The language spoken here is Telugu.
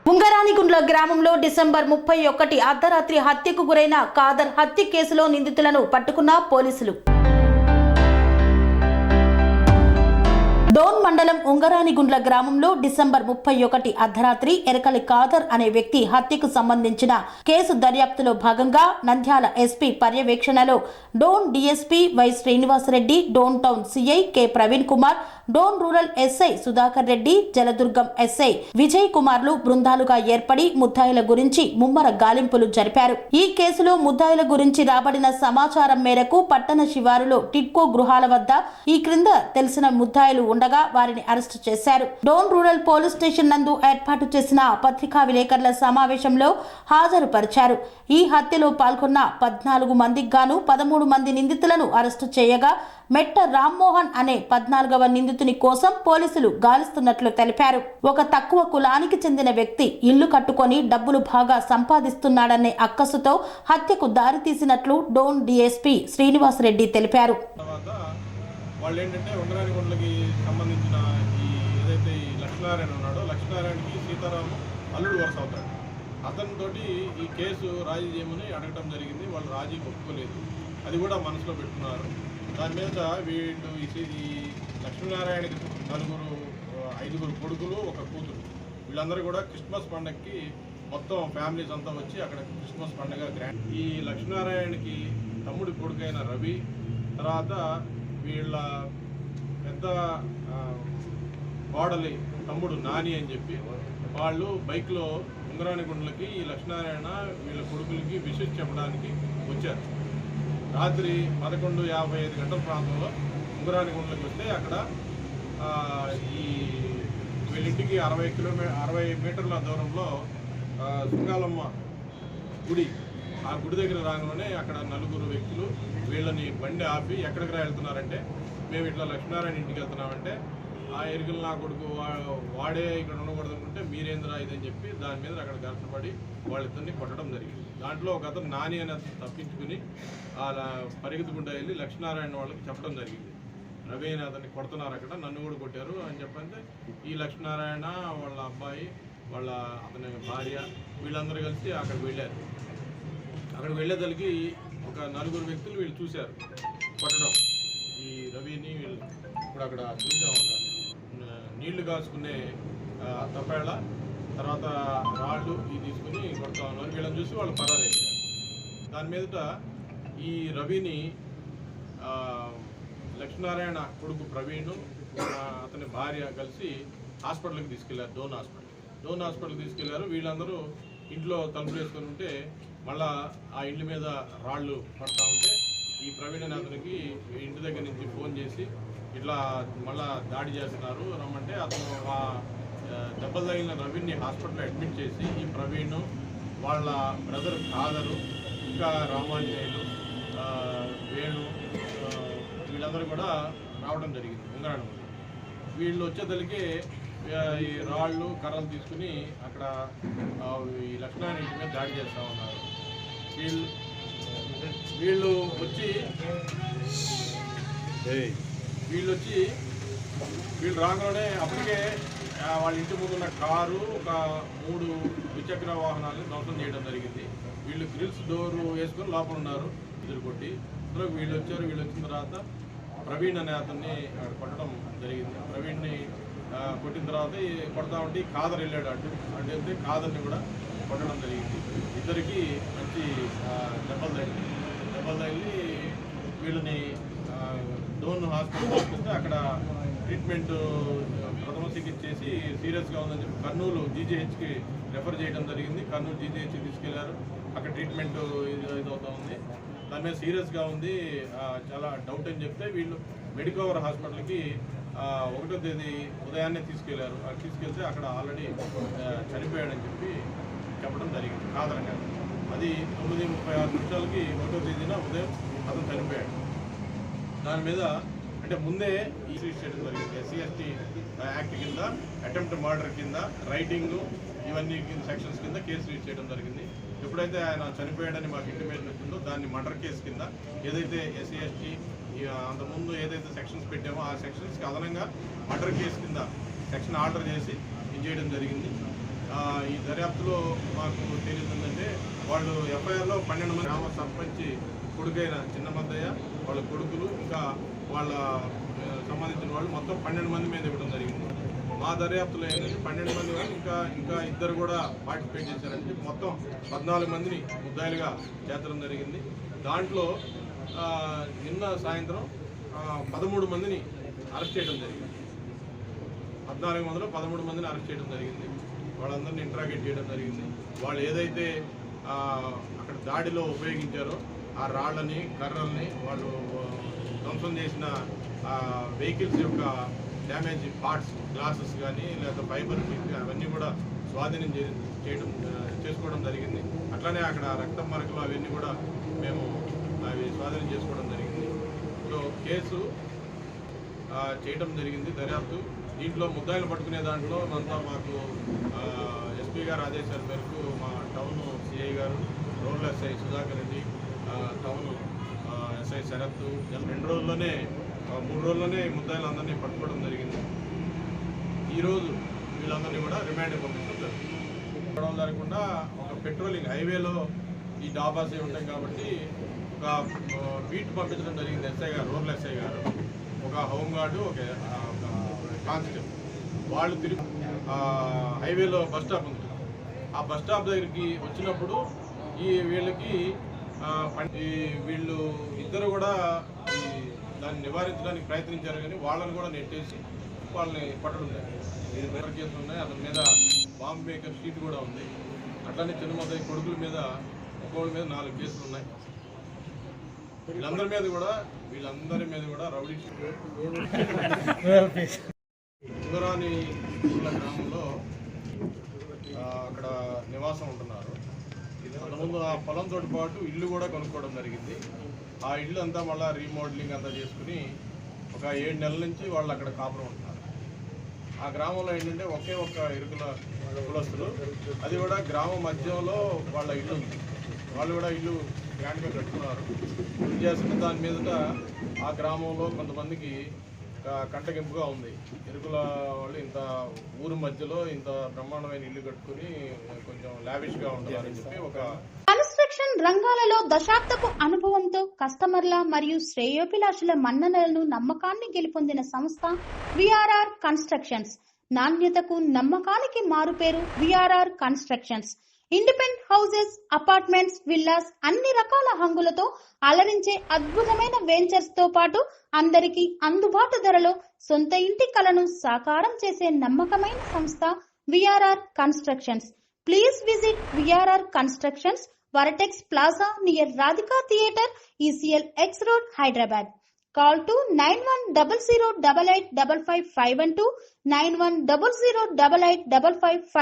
ఉంగరానిగుండ్ల గ్రామంలో డిసెంబర్ 31 అర్ధరాత్రి హత్యకు గురైన కాదర్ హత్య కేసులో నిందితులను పట్టుకున్న పోలీసులు. డోన్ మండలం ఉంగరానిగుండ్ల గ్రామంలో డిసెంబర్ 31 అర్ధరాత్రి ఎరకలి కాదర్ అనే వ్యక్తి హత్యకు సంబంధించిన కేసు దర్యాప్తులో భాగంగా నంద్యాల ఎస్పీ పర్యవేక్షణలో Dhone DSP Y Srinivasa Reddy, Dhone town CI K Praveen Kumar, Dhone rural SI Sudhakar Reddy, Jaladurgam SI Vijay కుమార్లు బృందాలుగా ఏర్పడి ముద్దాయిల గురించి ముమ్మర గాలింపులు జరిపారు. ఈ కేసులో ముద్దాయిల గురించి రాబడిన సమాచారం మేరకు పట్టణ శివారులో టిడ్కో గృహాల వద్ద ఈ క్రింద తెలిసిన ముద్దాయిలు ఉండగా వారిని అరెస్టు చేశారు. డోన్ రూరల్ పోలీస్ స్టేషన్ నందు ఏర్పాటు చేసిన పత్రికా విలేకరుల సమావేశంలో హాజరుపరిచారు. ఈ హత్యలో పాల్గొన్న 14 మందికి గాను 13 మంది నిందితులను అరెస్టు చేయగా మెట్ట రామ్మోహన్ అనే 14వ నిందితుని కోసం పోలీసులు గాలిస్తున్నట్లు తెలిపారు. ఒక తక్కువ కులానికి చెందిన వ్యక్తి ఇల్లు కట్టుకొని డబ్బులు బాగా సంపాదిస్తున్నాడనే అక్కసుతో హత్యకు దారితీసినట్లు డోన్ డీఎస్పీ శ్రీనివాసరెడ్డి తెలిపారు. వాళ్ళు ఏంటంటే ఉంగరానిగుండ్లకి సంబంధించిన ఏదైతే ఈ లక్ష్మీనారాయణ ఉన్నాడో, లక్ష్మీనారాయణకి సీతారాము అల్లుడు వరుస అవుతాడు. అతనితోటి ఈ కేసు రాజీ చేయమని అడగటం జరిగింది. వాళ్ళు రాజీ ఒప్పుకోలేదు, అది కూడా మనసులో పెట్టుకున్నారు. దాని మీద వీళ్ళు ఈ లక్ష్మీనారాయణకి 5 కొడుకులు, 1 కూతురు, వీళ్ళందరూ కూడా క్రిస్మస్ పండగకి మొత్తం ఫ్యామిలీస్ అంతా వచ్చి అక్కడ క్రిస్మస్ పండగ గ్రాండ్. ఈ లక్ష్మీనారాయణకి తమ్ముడి కొడుకైన రవి, తర్వాత వీళ్ళ పెద్ద కోడలి తమ్ముడు నాని అని చెప్పి వాళ్ళు బైక్లో ఉంగరానిగుండ్లకి ఈ లక్ష్మీనారాయణ వీళ్ళ కొడుకులకి విషయం చెప్పడానికి వచ్చారు. రాత్రి 11:55 గంటల ప్రాంతంలో ఉంగరానిగుండ్లకి వస్తే అక్కడ ఈ వీళ్ళింటికి 60 మీటర్ల దూరంలో సింగాలమ్మ గుడి, ఆ గుడి దగ్గర రాగానే అక్కడ 4 వ్యక్తులు వీళ్ళని బండి ఆపి ఎక్కడికి వెళ్తున్నారంటే, మేము ఇట్లా లక్ష్మీనారాయణ ఇంటికి వెళ్తున్నామంటే, ఆ ఎరుకలు నా కొడుకు వాడే ఇక్కడ ఉండకూడదు అనుకుంటే మీరేంద్రా ఇదని చెప్పి దాని మీద అక్కడ ఘర్షణపడి వాళ్ళిద్దరిని కొట్టడం జరిగింది. దాంట్లో ఒక అతను నాని అని తప్పించుకుని అలా పరిగెత్తుకుంటూ వెళ్ళి లక్ష్మీనారాయణ వాళ్ళకి చెప్పడం జరిగింది, రవి అని అతన్ని కొడుతున్నారు, అక్కడ నన్ను కూడా కొట్టారు అని చెప్పంటే ఈ లక్ష్మీనారాయణ వాళ్ళ అబ్బాయి అతని భార్య వీళ్ళందరూ కలిసి అక్కడికి వెళ్ళారు. అక్కడికి వెళ్ళేదలికి ఒక 4 వ్యక్తులు వీళ్ళు చూశారు కొట్టడం. ఈ రవిని వీళ్ళు ఇప్పుడు అక్కడ చూసాం, ఒక నీళ్లు కాసుకునే తప్పేళ, తర్వాత రాళ్ళు ఇవి తీసుకుని కొడతా ఉన్నారు. వీళ్ళని చూసి వాళ్ళు పరారైపోయారు. దాని మీదట ఈ రవిని లక్ష్మీనారాయణ కొడుకు ప్రవీణ్, అతని భార్య కలిసి హాస్పిటల్కి తీసుకెళ్లారు. డోన్ హాస్పిటల్కి తీసుకెళ్లారు. వీళ్ళందరూ ఇంట్లో తలుపులు వేసుకొని ఉంటే మళ్ళా ఆ ఇంటి మీద రాళ్ళు పడతా ఉంటే ఈ ప్రవీణ్ అనే అతనికి ఇంటి దగ్గర నుంచి ఫోన్ చేసి ఇట్లా మళ్ళా దాడి చేస్తున్నారు రమ్మంటే అతను దెబ్బలు తగిలిన రవిని హాస్పిటల్లో అడ్మిట్ చేసి ఈ ప్రవీణ్ వాళ్ళ బ్రదర్ కాదరు, ఇంకా రామాంజనేయులు, వేణు వీళ్ళందరూ కూడా రావడం జరిగింది ఉంగరానిగుండ్ల. వీళ్ళు వచ్చేదలికి ఈ రాళ్ళు కర్రలు తీసుకుని అక్కడ ఈ లక్ష్మీనారాయణ ఇంటి మీద దాడి చేస్తూ ఉన్నారు. వీళ్ళు రాగానే అప్పటికే వాళ్ళ ఇంటి ముందున్న కారు, ఒక 3 ద్విచక్ర వాహనాలను ధ్వంసం చేయడం జరిగింది. వీళ్ళు గ్రిల్స్ డోరు వేసుకొని లోపల ఉన్నారు, ఎదురు కొట్టి. వీళ్ళు వచ్చారు. వీళ్ళు వచ్చిన తర్వాత ప్రవీణ్ అనే అతన్ని కొట్టడం జరిగింది. ప్రవీణ్ని కొట్టిన తర్వాత కొడతా ఉంటే కాదర్ వెళ్ళాడు అడ్డు వెళ్తే కాదర్ని కూడా కొట్టడం జరిగింది. ఇద్దరికి మంచి దెబ్బలు తగిలి వీళ్ళని డోన్ హాస్పిటల్ తీసుకొస్తే అక్కడ ట్రీట్మెంట్ ప్రథమ చికిత్స చేసి సీరియస్గా ఉందని చెప్పి కర్నూలు జీజీహెచ్కి రెఫర్ చేయడం జరిగింది. కర్నూలు జీజీహెచ్కి తీసుకెళ్లారు. అక్కడ ట్రీట్మెంట్ ఇదవుతూ ఉంది. దాని మీద సీరియస్గా ఉంది, చాలా డౌట్ అని చెప్తే వీళ్ళు మెడికవర్ హాస్పిటల్కి 1వ తేదీ ఉదయాన్నే తీసుకెళ్లారు. తీసుకెళ్తే అక్కడ ఆల్రెడీ చనిపోయాడని చెప్పి చెప్పడం జరిగింది కాదర్ గారు. అది 9:36 నిమిషాలకి 1వ తేదీన ఉదయం అతను చనిపోయాడు. దాని మీద అంటే ముందే రిజిస్టర్ చేయడం జరిగింది. SC/ST యాక్ట్ కింద అటెంప్ట్ మర్డర్ కింద రైటింగ్ ఇవన్నీ సెక్షన్స్ కింద కేసు రిజిస్టర్ చేయడం జరిగింది. ఎప్పుడైతే ఆయన చనిపోయాడని మాకు ఇంటిమేషన్ వచ్చిందో దాన్ని మర్డర్ కేసు కింద ఏదైతే SC/ST అంతకుముందు ఏదైతే సెక్షన్స్ పెట్టామో ఆ సెక్షన్స్కి అదనంగా మర్డర్ కేసు కింద సెక్షన్ ఆర్డర్ చేసి ఇది చేయడం జరిగింది. ఈ దర్యాప్తులో మాకు తెలియదంటే వాళ్ళు ఎఫ్ఐఆర్లో 12 మంది గ్రామ సర్పంచ్ కొడుకైన చిన్నమద్దయ్య, వాళ్ళ కొడుకులు, ఇంకా వాళ్ళ సంబంధించిన వాళ్ళు మొత్తం 12 మంది మీద ఇవ్వడం జరిగింది. మా దర్యాప్తులో ఏంటంటే 12 మంది వాళ్ళు ఇంకా ఇద్దరు కూడా పార్టిసిపేట్ చేశారంటే మొత్తం 14 మందిని ముద్దాయిలుగా చేర్చడం జరిగింది. దాంట్లో నిన్న సాయంత్రం 13 మందిని అరెస్ట్ చేయడం జరిగింది. 14 మందిలో 13 మందిని అరెస్ట్ చేయడం జరిగింది. వాళ్ళందరినీ ఇంట్రాగేట్ చేయడం జరిగింది. వాళ్ళు ఏదైతే అక్కడ దాడిలో ఉపయోగించారో ఆ రాళ్ళని, కర్రల్ని, వాళ్ళు ధ్వంసం చేసిన వెహికల్స్ యొక్క డ్యామేజ్ పార్ట్స్, గ్లాసెస్ కానీ లేదా ఫైబర్ అవన్నీ కూడా స్వాధీనం చేసుకోవడం జరిగింది. అట్లానే అక్కడ రక్తం మరకలు అవన్నీ కూడా మేము అవి స్వాధీనం చేసుకోవడం జరిగింది. సో కేసు చేయడం జరిగింది దర్యాప్తు. దీంట్లో ముద్దాయిలు పట్టుకునే దాంట్లో అంతా మాకు ఎస్పీ గారు ఆదేశాల మేరకు మా టౌన్ సిఐ గారు, rural SI Sudhakar Reddy, town SI Sarath 2 రోజుల్లోనే 3 రోజుల్లోనే ముద్దాయిలందరినీ పట్టుకోవడం జరిగింది. ఈరోజు వీళ్ళందరినీ కూడా రిమాండ్ పంపించడం జరుగుతుంది. జరగకుండా ఒక పెట్రోలింగ్ హైవేలో ఈ డాబాస్ ఉంటాయి కాబట్టి ఒక బీట్ పంపించడం జరిగింది. ఎస్ఐ గారు, రూరల్ ఎస్ఐ గారు, ఒక హోంగార్డు, ఒక కానిస్టేబుల్, వాళ్ళు తిరిగి హైవేలో బస్ స్టాప్ ఉంది. ఆ బస్ స్టాప్ దగ్గరికి వచ్చినప్పుడు వీళ్ళు ఇద్దరు కూడా దాన్ని నివారించడానికి ప్రయత్నించారు, కానీ వాళ్ళని కూడా నెట్టేసి వాళ్ళని పట్టడం జరిగింది. 5 కేసులు ఉన్నాయి. అతని మీద బాంబ్ మేకర్ షీట్ కూడా ఉంది. అట్లానే చిన్నమద్దయ్య కొడుకుల మీద ఒక్కొక్కరి మీద 4 కేసులు ఉన్నాయి. వీళ్ళందరి మీద కూడా రౌడీ ఉంగరాని గ్రామంలో అక్కడ నివాసం ఉంటున్నారు. అంతకుముందు ఆ పొలంతో పాటు ఇల్లు కూడా కొనుక్కోవడం జరిగింది. ఆ ఇల్లు అంతా మళ్ళీ రీమోడలింగ్ అంతా చేసుకుని ఒక 7 నెలల నుంచి వాళ్ళు అక్కడ కాపురం ఉంటున్నారు. ఆ గ్రామంలో ఏంటంటే ఒకే ఒక్క ఇరుకుల కులస్తులు, అది కూడా గ్రామ మధ్యలో వాళ్ళ ఇల్లు ఉంది. వాళ్ళు కూడా ఇల్లు గ్రాండ్గా కట్టుకున్నారు. చేసిన దాని మీదట ఆ గ్రామంలో కొంతమందికి కంటగింపుగా ఉంది. ఇరుకుల వాళ్ళు ఇంత ఊరు మధ్యలో ఇంత బ్రహ్మాండమైన ఇల్లు కట్టుకుని కొంచెం లావిష్గా ఉండాలని చెప్పి ఒక కన్స్ట్రక్షన్ రంగాలలో దశాబ్దపు అనుభవంతో కస్టమర్ల మరియు శ్రేయోభిలాషుల మన్ననలను, నమ్మకాన్ని గెలుపొందిన సంస్థ విఆర్ఆర్ కన్స్ట్రక్షన్స్. నాణ్యతకు, నమ్మకానికి మారుపేరు VRR constructions. Independent houses, apartments, villas, అన్ని రకాల హంగులతో అలరించే అద్భుతమైన వెంచర్స్ తో పాటు అందరికీ అందుబాటు ధరలో సొంత ఇంటి కలను సాకారం చేసే నమ్మకమైన సంస్థ VRR constructions. Please visit VRR Constructions, Varatex Plaza near Radhika Theatre, ECL X Road, Hyderabad. Call to 9100885551 91008855.